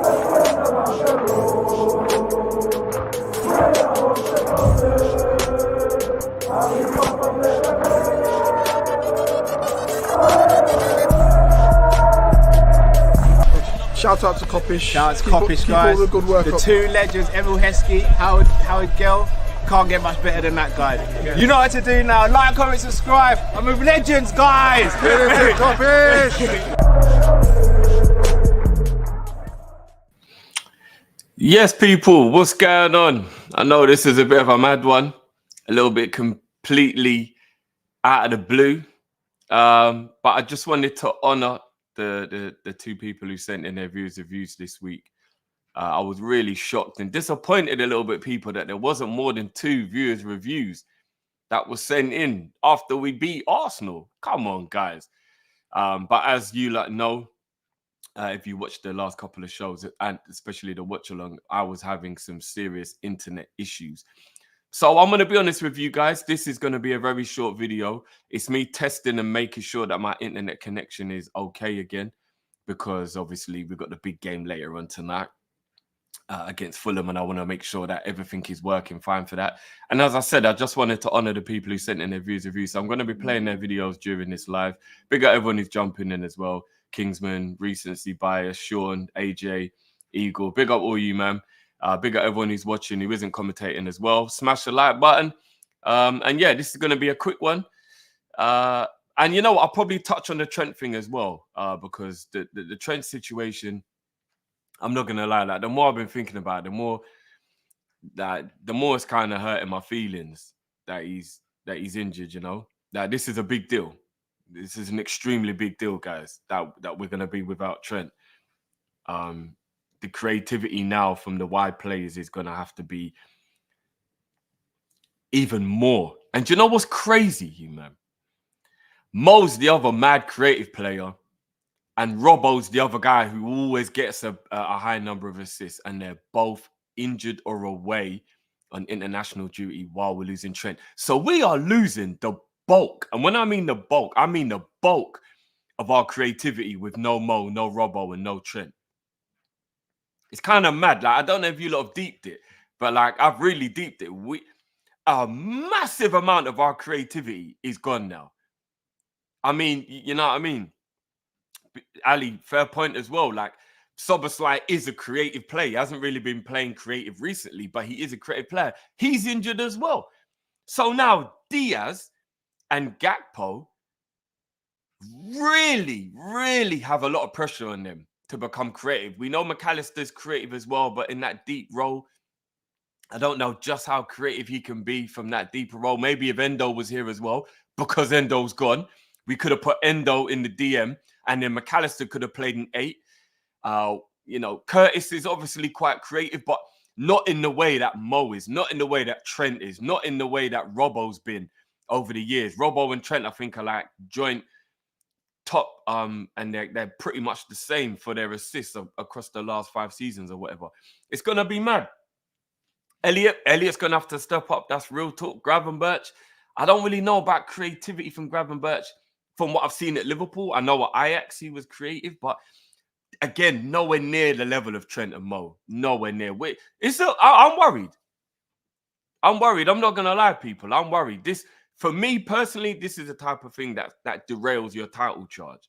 Shout out to Kopish. Shout out to Kopish, guys. All the good work the up. two legends, Emil Heskey, Howard Gill. Can't get much better than that guy. Yeah. You know what to do now. Like, comment, subscribe. I'm with legends, guys. Kopish. Yes, people, what's going on? I know this is a bit of a mad one, a little bit completely out of the blue, but I just wanted to honor the two people who sent in their reviews this week. I was really shocked and disappointed a little bit, people, that there wasn't more than 2 viewers' reviews that was sent in after we beat Arsenal. Come on, guys. But as you know, if you watched the last couple of shows, and especially the watch along, I was having some serious internet issues. So I'm going to be honest with you guys. This is going to be a very short video. It's me testing and making sure that my internet connection is okay again, because obviously we've got the big game later on tonight against Fulham, and I want to make sure that everything is working fine for that. And as I said, I just wanted to honor the people who sent in their reviews. So I'm going to be playing their videos during this live. Big up everyone who's jumping in as well. Kingsman, Recency Bias, Sean, AJ, Eagle. Big up all you, man. Big up everyone who's watching, who isn't commentating as well. Smash the like button. And yeah, this is going to be a quick one. And you know what? I'll probably touch on the Trent thing as well, because the Trent situation, I'm not going to lie, like, the more I've been thinking about it, the more it's kind of hurting my feelings that he's injured, you know? Like, this is a big deal. This is an extremely big deal, guys, that we're going to be without Trent. The creativity now from the wide players is going to have to be even more. And do you know what's crazy, man? Mo's the other mad creative player, and Robbo's the other guy who always gets a high number of assists, and they're both injured or away on international duty while we're losing Trent. So we are losing the bulk. And when I mean the bulk, I mean the bulk of our creativity with no Mo, no Robbo, and no Trent. It's kind of mad. Like, I don't know if you lot have deeped it, but like, I've really deeped it. A massive amount of our creativity is gone now. I mean, you know what I mean? Ali, fair point as well. Like, Soboslai is a creative player. He hasn't really been playing creative recently, but he is a creative player. He's injured as well. So now Diaz and Gakpo really have a lot of pressure on them to become creative. We know McAllister's creative as well, but in that deep role, I don't know just how creative he can be from that deeper role. Maybe if Endo was here as well, because Endo's gone, we could have put Endo in the DM, and then McAllister could have played an 8. You know, Curtis is obviously quite creative, but not in the way that Mo is, not in the way that Trent is, not in the way that Robbo's been over the years. Robbo and Trent, I think, are like joint top, and they're pretty much the same for their assists across the last 5 seasons or whatever. It's gonna be mad. Elliot's gonna have to step up. That's real talk. Gravenberch, I don't really know about creativity from Gravenberch. From what I've seen at Liverpool, I know at Ajax he was creative, but again, nowhere near the level of Trent and Mo. Nowhere near. I'm worried. I'm worried. I'm not gonna lie, people. I'm worried. This, for me personally, this is the type of thing that derails your title charge.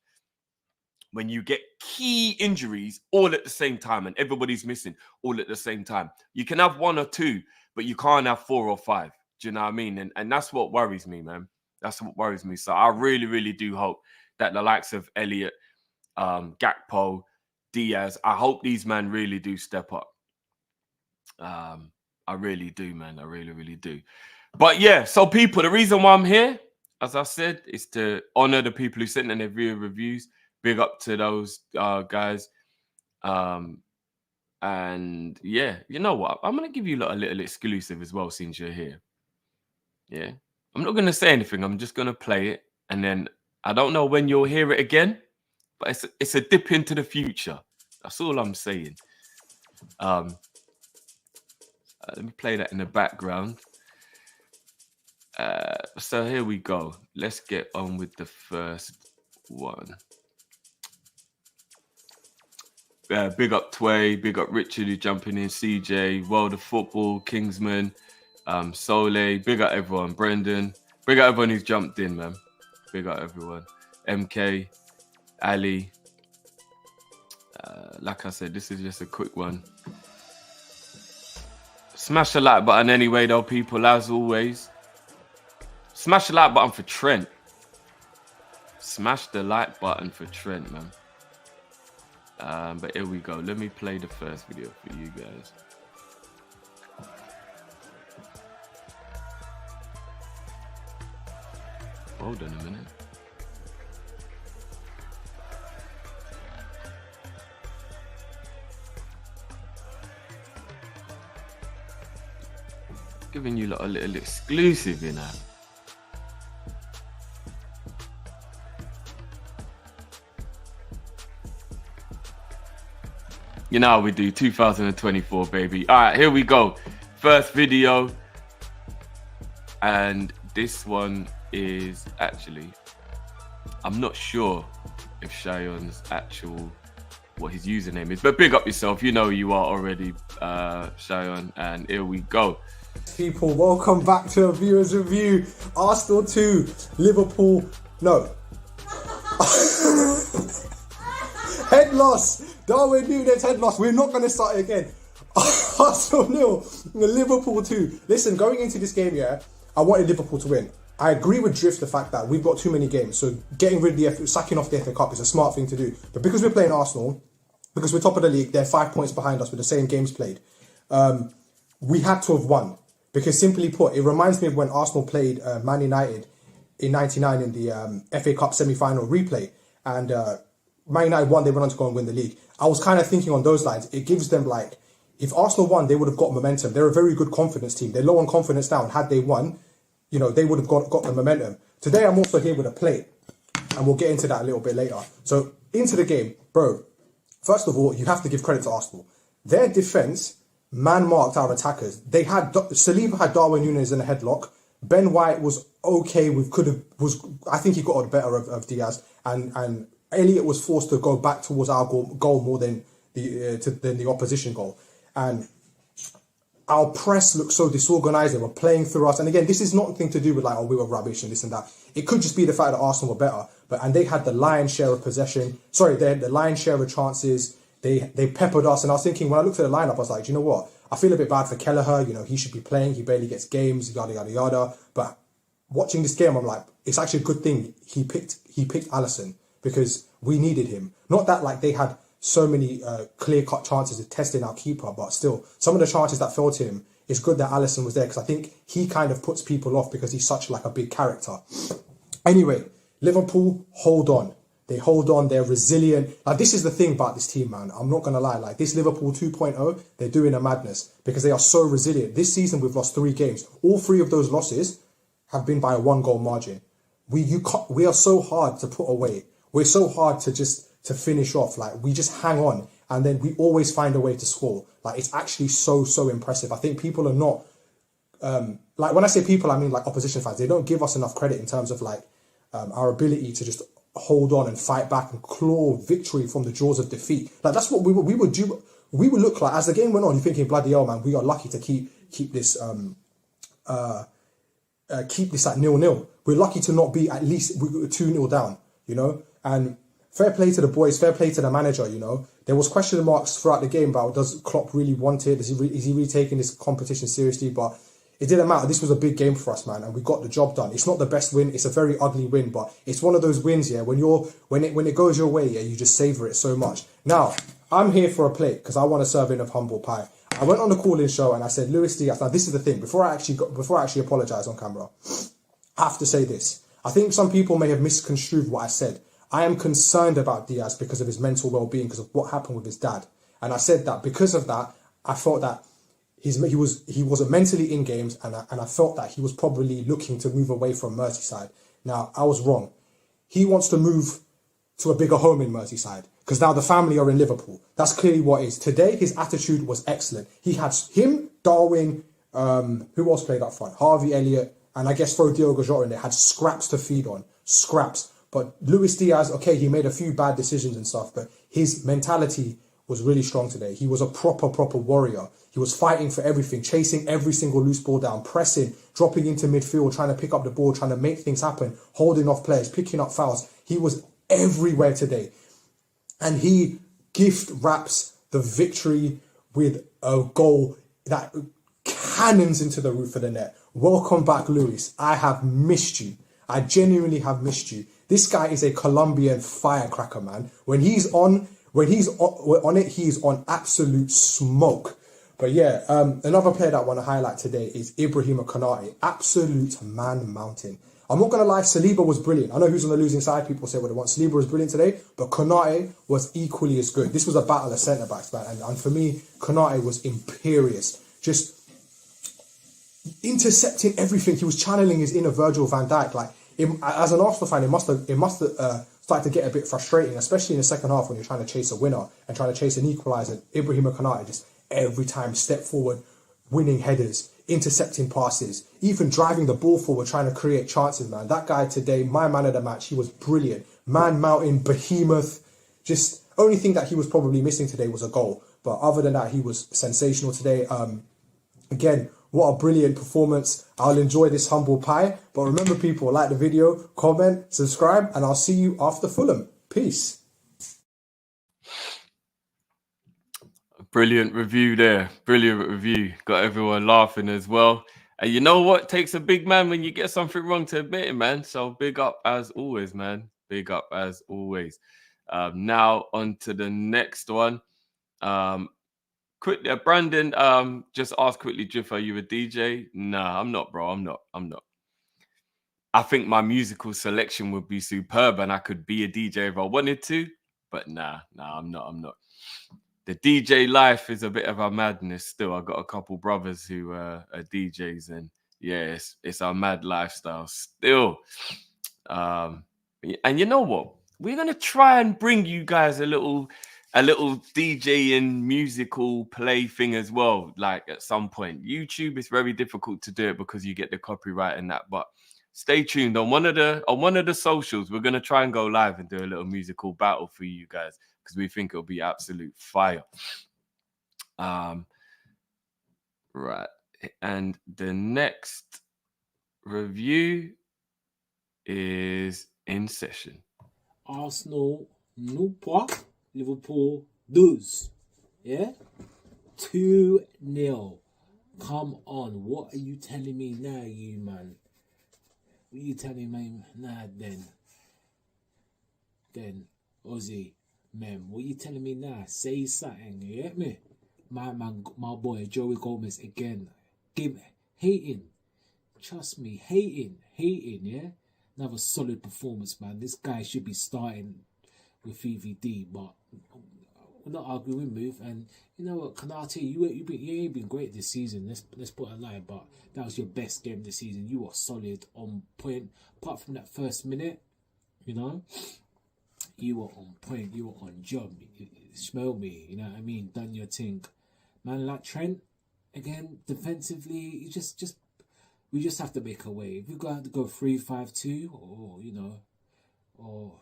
When you get key injuries all at the same time and everybody's missing all at the same time. You can have 1 or 2, but you can't have 4 or 5. Do you know what I mean? And that's what worries me, man. That's what worries me. So I really do hope that the likes of Elliot, Gakpo, Diaz, I hope these men really do step up. I really do, man. I really do. But yeah, so people, the reason why I'm here, as I said, is to honor the people who sent in their reviews. Big up to those guys. And yeah, you know what? I'm going to give you a little exclusive as well since you're here. Yeah. I'm not going to say anything. I'm just going to play it. And then I don't know when you'll hear it again, but it's a dip into the future. That's all I'm saying. Let me play that in the background. So here we go. Let's get on with the first one. Big up Tway, big up Richard who's jumping in, CJ, World of Football, Kingsman, Sole, big up everyone, Brendan, big up everyone who's jumped in, man. Big up everyone. MK, Ali. Like I said, this is just a quick one. Smash the like button anyway, though, people, as always. Smash the like button for Trent. Smash the like button for Trent, man. But here we go. Let me play the first video for you guys. Hold on a minute. Giving you a little exclusive, you know. You know how we do, 2024, baby. All right, here we go. First video. And this one is actually, I'm not sure if Shion's what his username is, but big up yourself. You know you are already, Shion. And here we go. People, welcome back to a viewer's review. Arsenal 2, Liverpool, no. Head loss. Darwin Núñez head loss. We're not going to start it again. Arsenal 0, Liverpool 2. Listen, going into this game, yeah, I wanted Liverpool to win. I agree with Drift the fact that we've got too many games, so getting rid of sacking off the FA Cup is a smart thing to do. But because we're playing Arsenal, because we're top of the league, they're 5 points behind us with the same games played. We had to have won. Because simply put, it reminds me of when Arsenal played Man United in '99 in the FA Cup semi-final replay. And Man United won, they went on to go and win the league. I was kind of thinking on those lines, it gives them like, if Arsenal won, they would have got momentum. They're a very good confidence team. They're low on confidence now, and had they won, you know, they would have got the momentum. Today, I'm also here with a plate, and we'll get into that a little bit later. So, into the game, bro, first of all, you have to give credit to Arsenal. Their defence man-marked our attackers. They had, Saliba had Darwin Núñez in a headlock. Ben White was okay I think he got the better of Diaz, and Elliott was forced to go back towards our goal more than the opposition goal. And our press looked so disorganised. They were playing through us. And again, this is nothing to do with like, oh, we were rubbish and this and that. It could just be the fact that Arsenal were better. And they had the lion's share of possession. Sorry, they had the lion's share of chances. They peppered us. And I was thinking, when I looked at the lineup, I was like, do you know what? I feel a bit bad for Kelleher. You know, he should be playing. He barely gets games, yada, yada, yada. But watching this game, I'm like, it's actually a good thing he picked Alisson, because we needed him. Not that like they had so many clear-cut chances of testing our keeper, but still, some of the chances that fell to him, it's good that Alisson was there, because I think he kind of puts people off because he's such like a big character. Anyway, Liverpool, hold on. They hold on, they're resilient. Like, this is the thing about this team, man. I'm not going to lie. Like, this Liverpool 2.0, they're doing a madness because they are so resilient. This season, we've lost 3 games. All 3 of those losses have been by a 1-goal margin. We are so hard to put away. We're so hard to finish off. Like, we just hang on, and then we always find a way to score. Like, it's actually so impressive. I think people are not, like, when I say people, I mean like opposition fans. They don't give us enough credit in terms of like our ability to just hold on and fight back and claw victory from the jaws of defeat. Like, that's what we would do. We would look like, as the game went on, you're thinking, bloody hell, man, we are lucky to keep this at 0-0. We're lucky to not be at least 2-0 down, you know. And fair play to the boys, fair play to the manager, you know. There was question marks throughout the game about, does Klopp really want it? Is he really taking this competition seriously? But it didn't matter. This was a big game for us, man, and we got the job done. It's not the best win. It's a very ugly win, but it's one of those wins, yeah, when it goes your way, yeah, you just savour it so much. Now, I'm here for a plate because I want a serving of humble pie. I went on the call-in show and I said, Luis Diaz. Now, this is the thing. Before I actually apologise on camera, I have to say this. I think some people may have misconstrued what I said. I am concerned about Diaz because of his mental well-being, because of what happened with his dad. And I said that because of that, I felt that he wasn't mentally in games, and I felt that he was probably looking to move away from Merseyside. Now, I was wrong. He wants to move to a bigger home in Merseyside because now the family are in Liverpool. That's clearly what it is. Today, his attitude was excellent. He had him, Darwin, who else played up front? Harvey Elliott, and I guess throw Diogo Jota in there. Had scraps to feed on. Scraps. But Luis Diaz, okay, he made a few bad decisions and stuff, but his mentality was really strong today. He was a proper warrior. He was fighting for everything, chasing every single loose ball down, pressing, dropping into midfield, trying to pick up the ball, trying to make things happen, holding off players, picking up fouls. He was everywhere today. And he gift wraps the victory with a goal that cannons into the roof of the net. Welcome back, Luis. I have missed you. I genuinely have missed you. This guy is a Colombian firecracker, man. When he's on it, he's on absolute smoke. But yeah, another player that I want to highlight today is Ibrahima Konate. Absolute man mountain. I'm not going to lie, Saliba was brilliant. I know who's on the losing side. People say what they want. Saliba was brilliant today, but Konate was equally as good. This was a battle of centre-backs, man. And for me, Konate was imperious. Just intercepting everything. He was channeling his inner Virgil van Dijk. Like, as an Arsenal fan, it must have started to get a bit frustrating, especially in the second half when you're trying to chase a winner and trying to chase an equaliser. Ibrahima Konate just every time step forward, winning headers, intercepting passes, even driving the ball forward, trying to create chances, man. That guy today, my man of the match, he was brilliant. Man mountain, behemoth. Just only thing that he was probably missing today was a goal. But other than that, he was sensational today. Again, what a brilliant performance. I'll enjoy this humble pie. But remember, people, like the video, comment, subscribe, and I'll see you after Fulham. Peace. Brilliant review there. Brilliant review. Got everyone laughing as well. And you know what? Takes a big man when you get something wrong to admit it, man. So big up as always, man. Big up as always. Now on to the next one. Quickly, Brandon just asked quickly, Jiff, are you a DJ? Nah, I'm not, bro. I'm not. I think my musical selection would be superb and I could be a DJ if I wanted to. But nah, I'm not. The DJ life is a bit of a madness still. I've got a couple brothers who are DJs, and yeah, it's our mad lifestyle still. And you know what? We're gonna try and bring you guys a little DJ and musical play thing as well. Like at some point, YouTube is very difficult to do it because you get the copyright and that. But stay tuned on one of the socials. We're gonna try and go live and do a little musical battle for you guys, because we think it'll be absolute fire. Right. And the next review is in session. Arsenal 0 points, Liverpool 2. Yeah? 2-0. Come on. What are you telling me now, you man? What are you telling me now then? Ozzy. Man, what you telling me now? Say something, you get me? My man, my boy, Joey Gomez again. Hating. Trust me, hating, yeah? Another solid performance, man. This guy should be starting with VVD, but we're not arguing move. And you know what, Konate, you ain't been great this season. Let's put a lie, but that was your best game this season. You were solid, on point. Apart from that first minute, you know? You were on point, you were on job. Smell me, you know what I mean? Done your thing. Man like Trent, again, defensively, we just have to make a way. If we have to go 3-5-2 or you know, or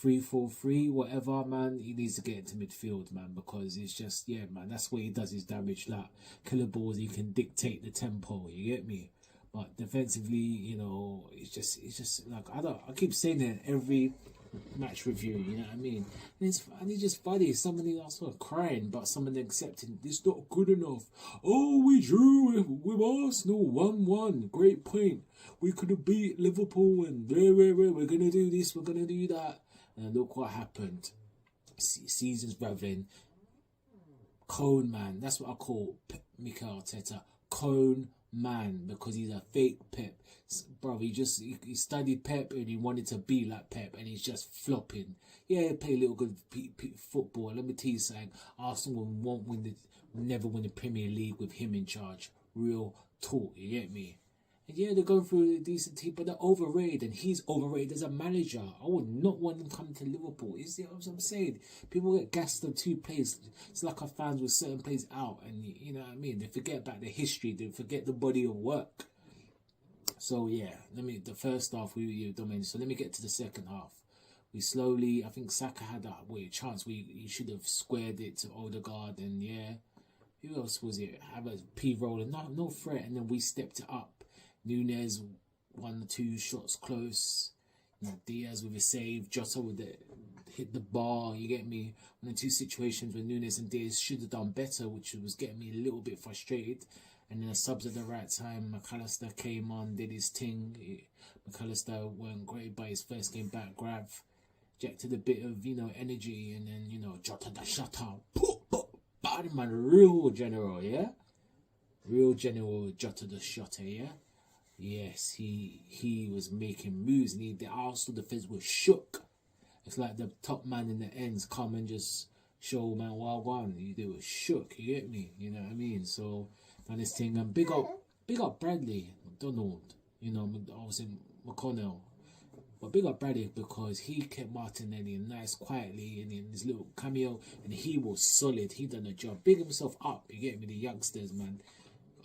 3-4-3, whatever, man, he needs to get into midfield, man, because it's just, yeah, man, that's where he does his damage. Like killer balls, he can dictate the tempo, you get me? But defensively, you know, it's just like I keep saying that every match review, you know what I mean? And it's just funny. Somebody else was crying, but somebody accepting it's not good enough. Oh, we drew with Arsenal 1-1. Great point. We could have beat Liverpool, and we're gonna do this, we're gonna do that. And look what happened. Seasons raveling. Cone man. That's what I call Mikel Arteta. Cone man, because he's a fake Pep. Bro, he studied Pep and he wanted to be like Pep, and he's just flopping. Yeah, play a little good football. Let me tell you something. Arsenal will never win the Premier League with him in charge. Real talk, you get me? And yeah, they're going through a decent team, but they're overrated, and he's overrated as a manager. I would not want him coming to Liverpool. You see what I'm saying? People get gassed on 2 players. It's like our fans with certain players out, and you know what I mean? They forget about the history. They forget the body of work. So yeah, the first half we dominated. So let me get to the second half. we slowly, I think Saka had that chance. He should have squared it to Odegaard, and yeah, who else was it? Have a P roller, no threat, and then we stepped it up. Nunes 1 or 2 shots close. You know, Diaz with a save, Jota with the hit the bar. You get me? 1 or 2 situations where Nunes and Diaz should have done better, which was getting me a little bit frustrated. And then the subs at the right time. McAllister came on, did his thing. McAllister weren't great by his first game back. Grav injected a bit of, energy, and then, Jota the shutter. Bad man, real general, yeah? Real general Jota the shutter, yeah? Yes, he was making moves, and the Arsenal defense was shook. It's like the top man in the ends come and just show man one. They were shook, you get me? You know what I mean? So done this thing, and big up Bradley, McDonald, obviously McConnell. But big up Bradley because he kept Martinelli nice quietly and in his little cameo, and he was solid. He done a job. Big himself up, you get me? The youngsters, man.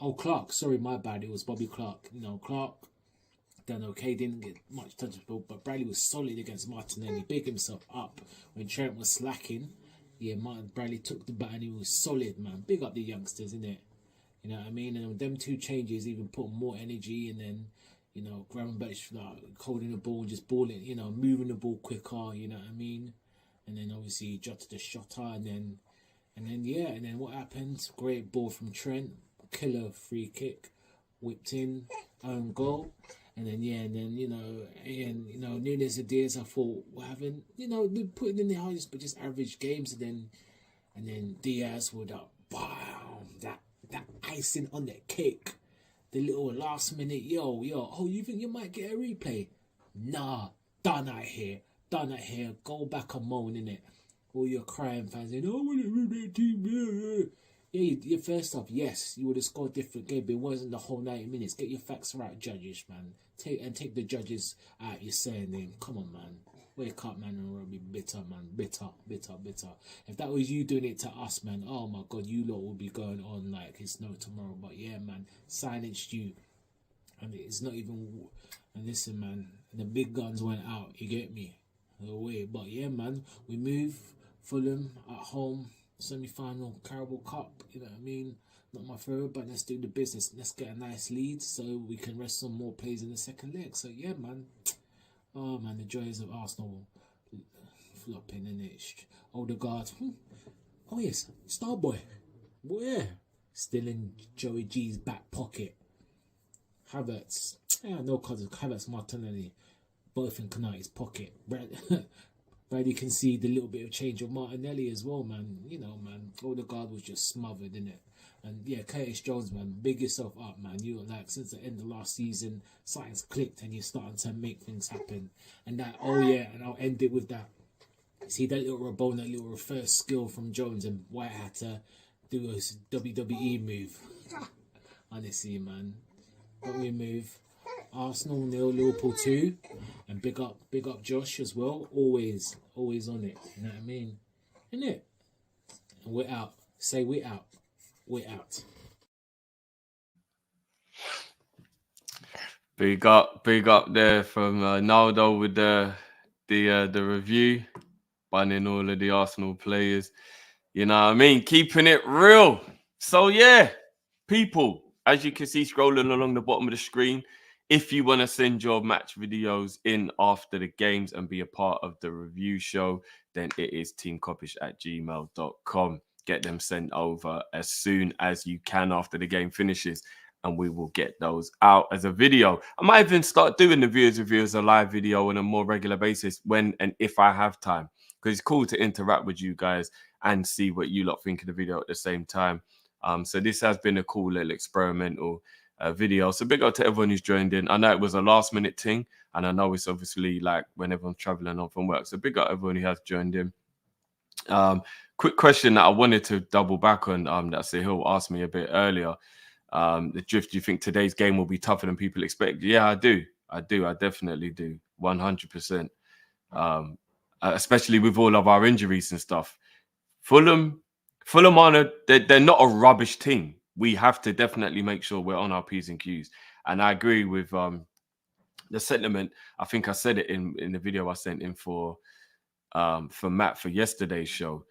Oh, Clark, sorry, my bad. It was Bobby Clark. Clark done okay, didn't get much touchable, but Bradley was solid against Martinelli. Big himself up when Trent was slacking. Yeah, Bradley took the bat and he was solid, man. Big up the youngsters, innit? You know what I mean? And them 2 changes even put more energy, and then, Gravenberch holding the ball, just balling, moving the ball quicker, you know what I mean? And then obviously Jota the shotter, and then what happened? Great ball from Trent. Killer free kick, whipped in, own goal, and then Nunes and Diaz, I thought were having, they put it in the highest but just average games, and then Diaz with that icing on the cake, the little last minute yo, oh, you think you might get a replay? Nah, done out here, go back and moan, innit? All your crying fans saying, oh, I want to win that team, yeah, first off, yes, you would have scored a different game, but it wasn't the whole 90 minutes. Get your facts right, judges, man. Take the judges out your surname. Come on, man. Wake up, man, and be bitter, man. Bitter. If that was you doing it to us, man, oh my God, you lot would be going on like it's no tomorrow. But yeah, man, silenced you. And it's not even. And listen, man, the big guns went out. You get me? Away. But yeah, man, we move. Fulham at home. Semi-final Carabao Cup, you know what I mean? Not my favourite, but let's do the business. Let's get a nice lead so we can rest some more players in the second leg. So yeah, man. Oh man, the joys of Arsenal flopping in it. Odegaard. Oh yes, Starboy. Where? Still in Joey G's back pocket. Havertz. Yeah, no cause of Havertz, Martinelli. Both in Kanati's pocket. Brady can see the little bit of change of Martinelli as well, man. Man, Odegaard was just smothered, innit? And yeah, Curtis Jones, man, big yourself up, man. You were like, since the end of last season, something's clicked and you're starting to make things happen. And that, and I'll end it with that. See that little Rabona, that little reverse skill from Jones, and White had to do a WWE move. Honestly, man. But we move. Arsenal 0, Liverpool 2, and big up Josh as well. Always on it. You know what I mean? Innit? And we're out. Say we're out. We're out. Big up there from Naldo with the review, banning all of the Arsenal players. You know what I mean? Keeping it real. So yeah, people, as you can see scrolling along the bottom of the screen, if you want to send your match videos in after the games and be a part of the review show, then it is teamkopish@gmail.com. Get them sent over as soon as you can after the game finishes, and we will get those out as a video. I might even start doing the viewers review as a live video on a more regular basis when and if I have time, because it's cool to interact with you guys and see what you lot think of the video at the same time. So this has been a cool little experimental video. So big up to everyone who's joined in. I know it was a last minute thing, and I know it's obviously like when everyone's traveling on from work. So big up everyone who has joined in. Quick question that I wanted to double back on that Sahil asked me a bit earlier. The drift, do you think today's game will be tougher than people expect? Yeah, I do. I definitely do. 100%. Especially with all of our injuries and stuff. Fulham they're not a rubbish team. We have to definitely make sure we're on our P's and Q's. And I agree with the sentiment. I think I said it in the video I sent in for for Matt for yesterday's show,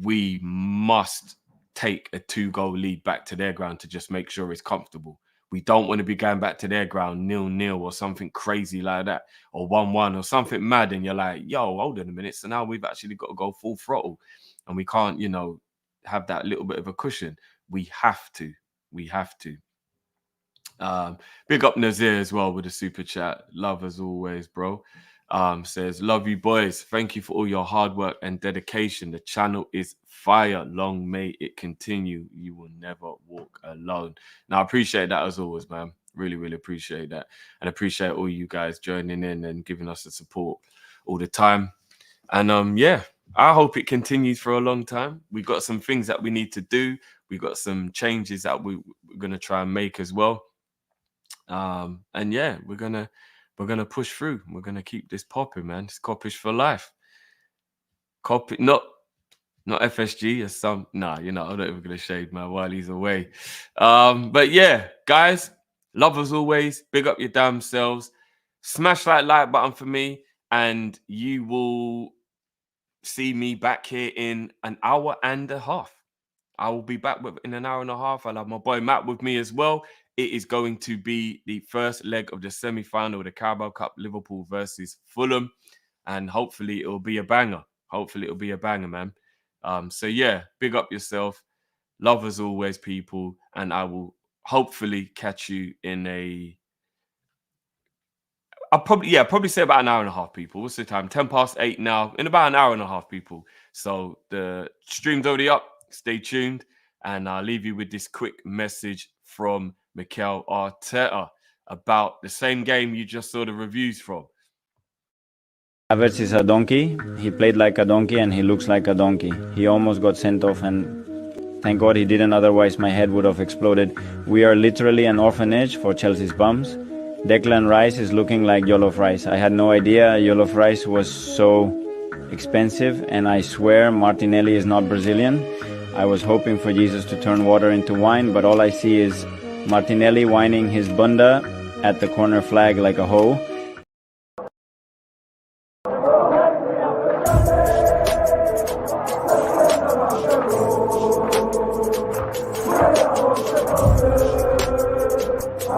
we must take a 2-goal lead back to their ground to just make sure it's comfortable. We don't want to be going back to their ground 0-0 or something crazy like that, or 1-1 or something mad, and you're like, yo, hold on a minute. So now we've actually got to go full throttle, and we can't, you know, have that little bit of a cushion. We have to. Big up Nazir as well with a super chat. Love as always, bro. Says, love you boys. Thank you for all your hard work and dedication. The channel is fire. Long may it continue. You will never walk alone. Now, I appreciate that as always, man. Really, really appreciate that. And appreciate all you guys joining in and giving us the support all the time. And yeah, I hope it continues for a long time. We've got some things that we need to do. We've got some changes that we're going to try and make as well. And yeah, we're gonna push through. We're gonna keep this popping, man. It's Kopish for life. Not FSG as some. Nah, you know, I'm not even gonna shade man while he's away. But yeah, guys, love as always. Big up your damn selves. Smash that like button for me, and you will see me back here in an hour and a half. I will be back in an hour and a half. I'll have my boy Matt with me as well. It is going to be the first leg of the semi-final of the Carabao Cup, Liverpool versus Fulham. And hopefully it'll be a banger. Man. So yeah, big up yourself. Love as always, people. And I will hopefully catch you in I'll probably say about an hour and a half, people. What's the time? 8:10 now. In about an hour and a half, people. So the stream's already up. Stay tuned. And I'll leave you with this quick message from Mikel Arteta about the same game you just saw the reviews from. Havertz is a donkey. He played like a donkey and he looks like a donkey. He almost got sent off and thank God he didn't, otherwise my head would have exploded. We are literally an orphanage for Chelsea's bums. Declan Rice is looking like jollof rice. I had no idea jollof rice was so expensive, and I swear Martinelli is not Brazilian. I was hoping for Jesus to turn water into wine, but all I see is Martinelli whining his bunda at the corner flag like a hoe.